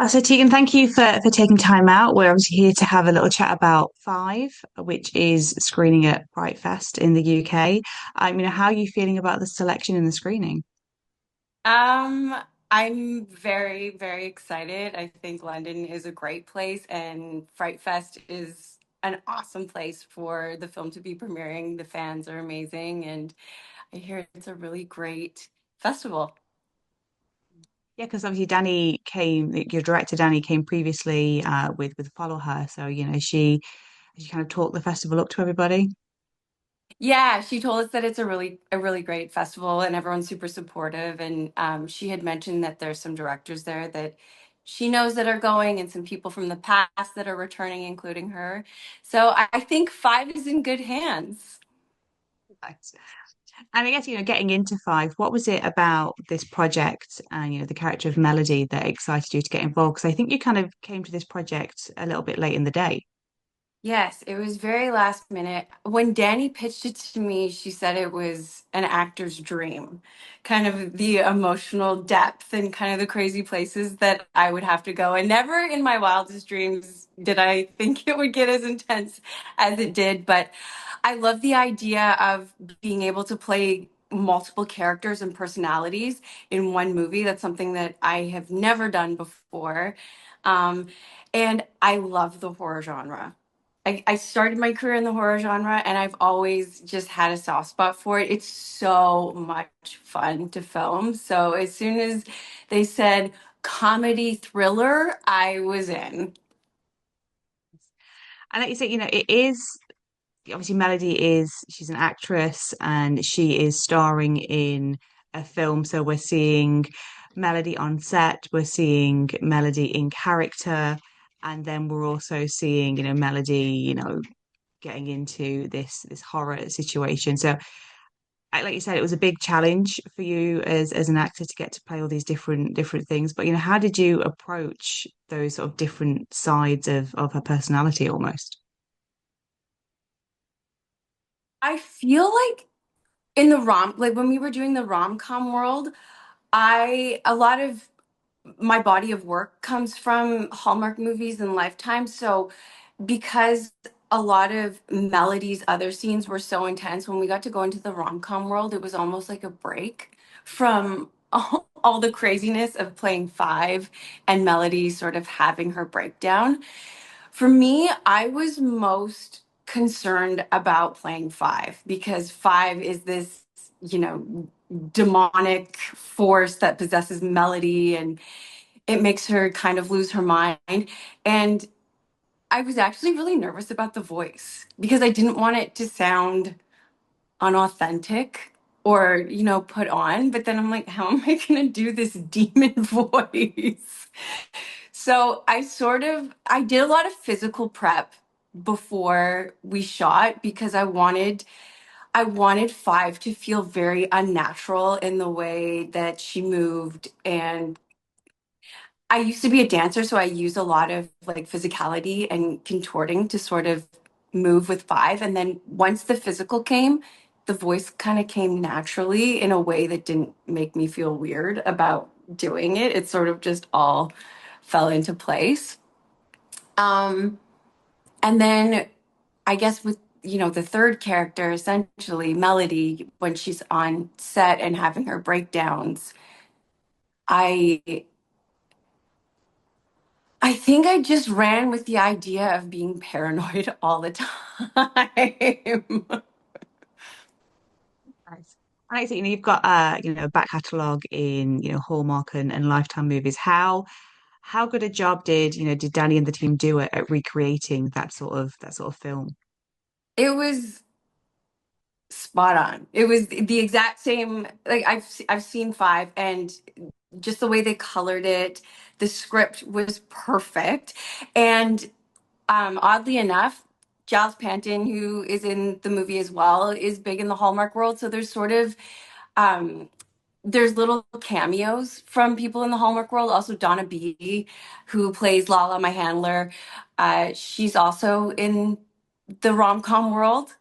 So Tegan, thank you for taking time out. We're obviously here to have a little chat about Five, which is screening at FrightFest in the UK. How are you feeling about the selection and the screening? Um, I'm very, very excited. I think London is a great place, and Fright Fest is an awesome place for the film to be premiering. The fans are amazing, and I hear it's a really great festival. Yeah, because obviously Danny came, your director Danny came previously with Follow Her, so she kind of talked the festival up to everybody. Yeah, she told us that it's a really great festival, and everyone's super supportive. And she had mentioned that there's some directors there that she knows that are going, and some people from the past that are returning, including her. So I think Five is in good hands. Right. And I guess, getting into Five, what was it about this project and, the character of Melody that excited you to get involved? Because I think you kind of came to this project a little bit late in the day. Yes, it was very last minute. When Danny pitched it to me, she said it was an actor's dream, kind of the emotional depth and kind of the crazy places that I would have to go. And never in my wildest dreams did I think it would get as intense as it did. But I love the idea of being able to play multiple characters and personalities in one movie. That's something that I have never done before. Um, and I love the horror genre. I started my career in the horror genre and I've always just had a soft spot for it. It's so much fun to film. So as soon as they said comedy thriller, I was in. And like you say, it is obviously she's an actress and she is starring in a film. So we're seeing Melody on set, we're seeing Melody in character, and then we're also seeing, Melody, getting into this horror situation. So like you said, it was a big challenge for you as an actor to get to play all these different things. But how did you approach those sort of different sides of her personality almost? I feel like in the like when we were doing the rom-com world, a lot of my body of work comes from Hallmark movies and Lifetime. So because a lot of Melody's other scenes were so intense, when we got to go into the rom-com world, it was almost like a break from all the craziness of playing Five and Melody sort of having her breakdown. For me, I was most concerned about playing Five because Five is this, you know, demonic force that possesses Melody, and it makes her kind of lose her mind. And I was actually really nervous about the voice because I didn't want it to sound unauthentic or, put on. But then I'm like, how am I going to do this demon voice? So I did a lot of physical prep before we shot because I wanted Five to feel very unnatural in the way that she moved. And I used to be a dancer, so I use a lot of like physicality and contorting to sort of move with Five. And then once the physical came, the voice kind of came naturally in a way that didn't make me feel weird about doing it. It sort of just all fell into place. Um, and then I guess with the third character, essentially Melody, when she's on set and having her breakdowns, I I think I just ran with the idea of being paranoid all the time. Nice. And I think, you've got a back catalogue in, Hallmark and Lifetime movies. How good a job did Danny and the team do at recreating that sort of film? It was spot on. It was the exact same. Like I've seen Five, and just the way they colored it, the script was perfect. And oddly enough, Giles Panton, who is in the movie as well, is big in the Hallmark world. So um, there's little cameos from people in the Hallmark world. Also, Donna B, who plays Lala, my handler, she's also in the rom com world,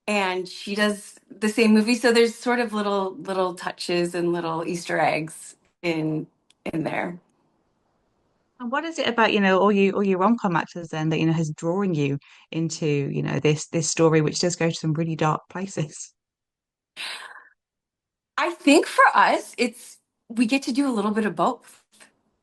and she does the same movie. So there's sort of little touches and little Easter eggs in there. And what is it about, all your rom-com actors then that, has drawing you into, this story, which does go to some really dark places? I think for us, it's we get to do a little bit of both.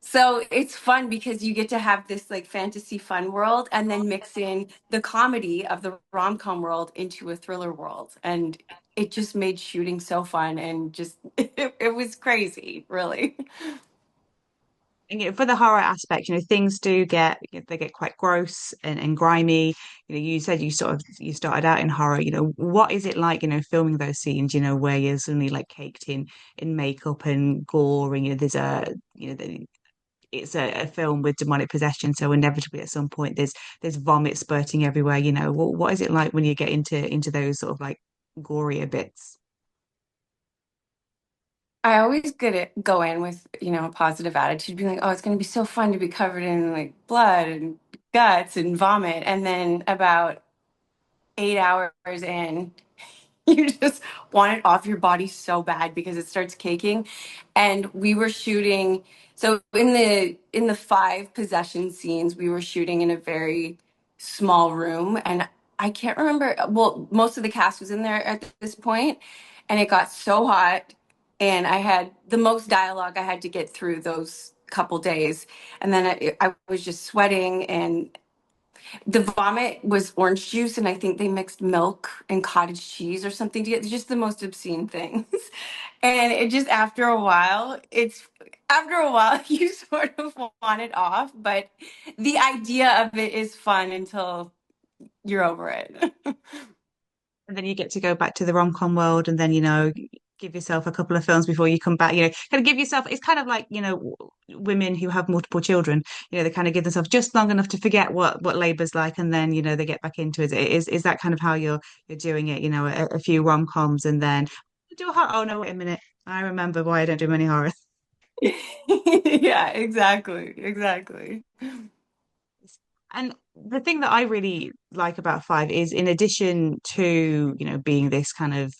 So it's fun because you get to have this like fantasy fun world and then mix in the comedy of the rom-com world into a thriller world. And it just made shooting so fun and just it was crazy, really. And for the horror aspect, things do get they get quite gross and grimy. You said you started out in horror. What is it like, filming those scenes, where you're suddenly like caked in makeup and gore, and there's it's a film with demonic possession, so inevitably at some point there's vomit spurting everywhere. What is it like when you get into those sort of like gorier bits? I always go in with, a positive attitude, being like, oh, it's going to be so fun to be covered in like blood and guts and vomit. And then about 8 hours in, you just want it off your body so bad because it starts caking. And we were shooting, so in the five possession scenes, we were shooting in a very small room. And I can't remember, well, most of the cast was in there at this point, and it got so hot. And I had the most dialogue I had to get through those couple days. And then I was just sweating, and the vomit was orange juice, and I think they mixed milk and cottage cheese or something together. Just the most obscene things. And it just after a while you sort of want it off, but the idea of it is fun until you're over it. And then you get to go back to the rom-com world, and then give yourself a couple of films before you come back. Kind of give yourself. It's kind of like women who have multiple children. They kind of give themselves just long enough to forget what labor's like, and then they get back into it. Is that kind of how you're doing it? A few rom-coms, and then do a horror. Oh no, wait a minute. I remember why I don't do many horror. Yeah, exactly. Exactly. And the thing that I really like about Five is, in addition to, being this kind of,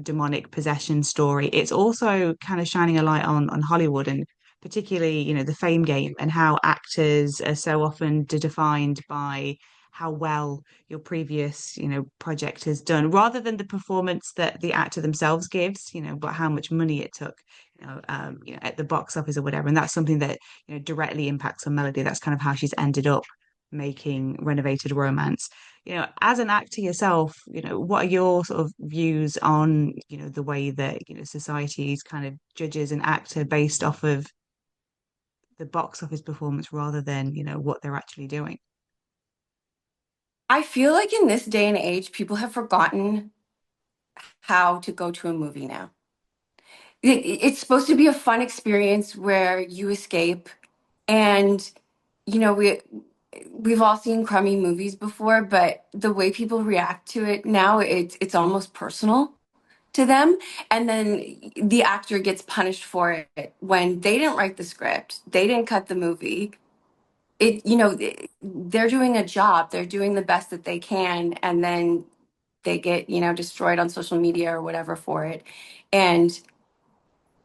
demonic possession story, it's also kind of shining a light on Hollywood, and particularly, the fame game, and how actors are so often defined by how well your previous, project has done, rather than the performance that the actor themselves gives, but how much money it took, at the box office or whatever. And that's something that, directly impacts on Melody. That's kind of how she's ended up making renovated romance. As an actor yourself, what are your sort of views on, the way that, society's kind of judges an actor based off of the box office performance rather than, what they're actually doing? I feel like in this day and age, people have forgotten how to go to a movie now. It's supposed to be a fun experience where you escape, and you know we've all seen crummy movies before, but the way people react to it now, it's almost personal to them. And then the actor gets punished for it when they didn't write the script, they didn't cut the movie. They're doing a job, they're doing the best that they can, and then they get destroyed on social media or whatever for it. And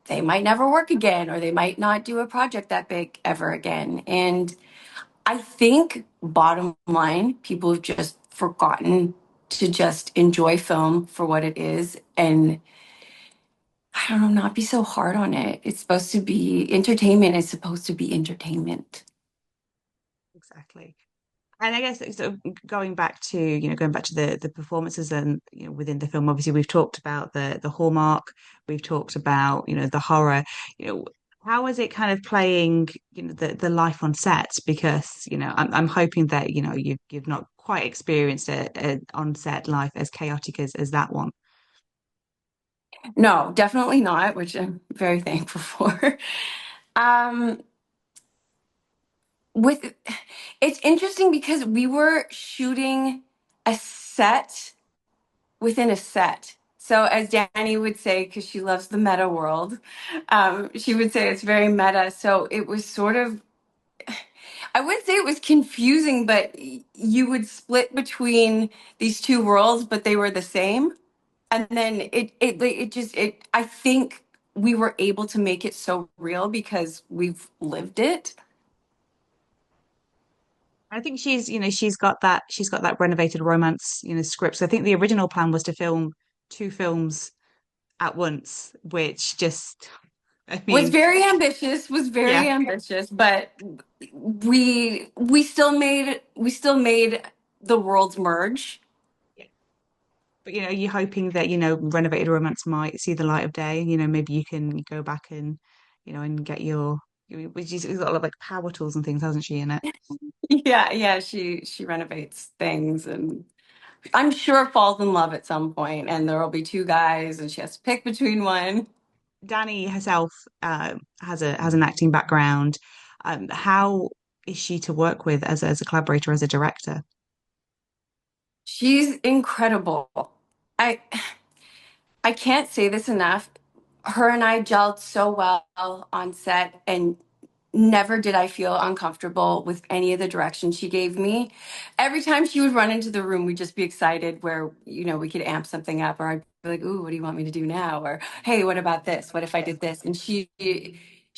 they might never work again, or they might not do a project that big ever again. And I think, bottom line, people have just forgotten to just enjoy film for what it is. And I don't know, not be so hard on it. It's supposed to be entertainment, is supposed to be entertainment. Exactly. And I guess sort of going back to the performances, and within the film, obviously we've talked about the hallmark, we've talked about the horror. You know, how is it kind of playing the life on set? Because I'm hoping that you've not quite experienced a on set life as chaotic as that one. No, definitely not, which I'm very thankful for. Um, with It's interesting because we were shooting a set within a set. So as Danny would say, because she loves the meta world, she would say it's very meta. So it was sort of, I wouldn't say it was confusing, but you would split between these two worlds, but they were the same. And then I think we were able to make it so real because we've lived it. I think she's got that renovated romance, script. So I think the original plan was to film two films at once, which just, I Was mean, very ambitious, was yeah. very ambitious, but we still made the worlds merge. Yeah. But you're hoping that, renovated romance might see the light of day. Maybe you can go back and, and get your, which is got a lot of like power tools and things, hasn't she, in it? Yeah, yeah, she renovates things and I'm sure falls in love at some point and there will be two guys and she has to pick between one. Danny herself has an acting background. How is she to work with as a collaborator, as a director? She's incredible. I I can't say this enough. Her and I gelled so well on set, and never did I feel uncomfortable with any of the direction she gave me. Every time she would run into the room, we'd just be excited where, we could amp something up, or I'd be like, "Ooh, what do you want me to do now?" Or, "Hey, what about this? What if I did this?" And she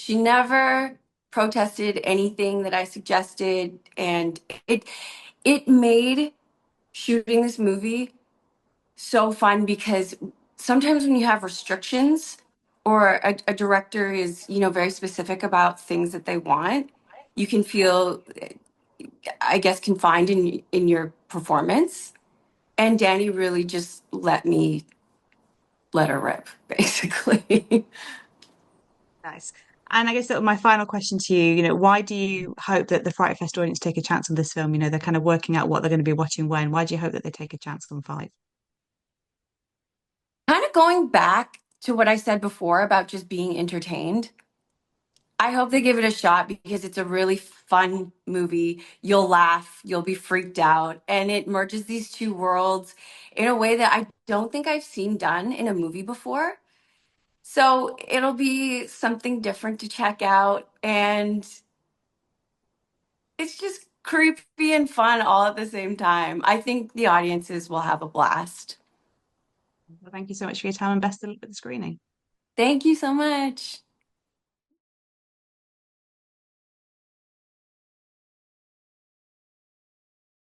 never protested anything that I suggested, and it made shooting this movie so fun because sometimes when you have restrictions or a director is, very specific about things that they want, you can feel, I guess, confined in your performance. And Danny really just let her rip, basically. Nice. And I guess that my final question to you, why do you hope that the Fright Fest audience take a chance on this film? They're kind of working out what they're going to be watching when. Why do you hope that they take a chance on Five? Kind of going back to what I said before about just being entertained. I hope they give it a shot because it's a really fun movie. You'll laugh, you'll be freaked out, and it merges these two worlds in a way that I don't think I've seen done in a movie before. So it'll be something different to check out, and it's just creepy and fun all at the same time. I think the audiences will have a blast. Well, thank you so much for your time and best of luck with the screening. Thank you so much.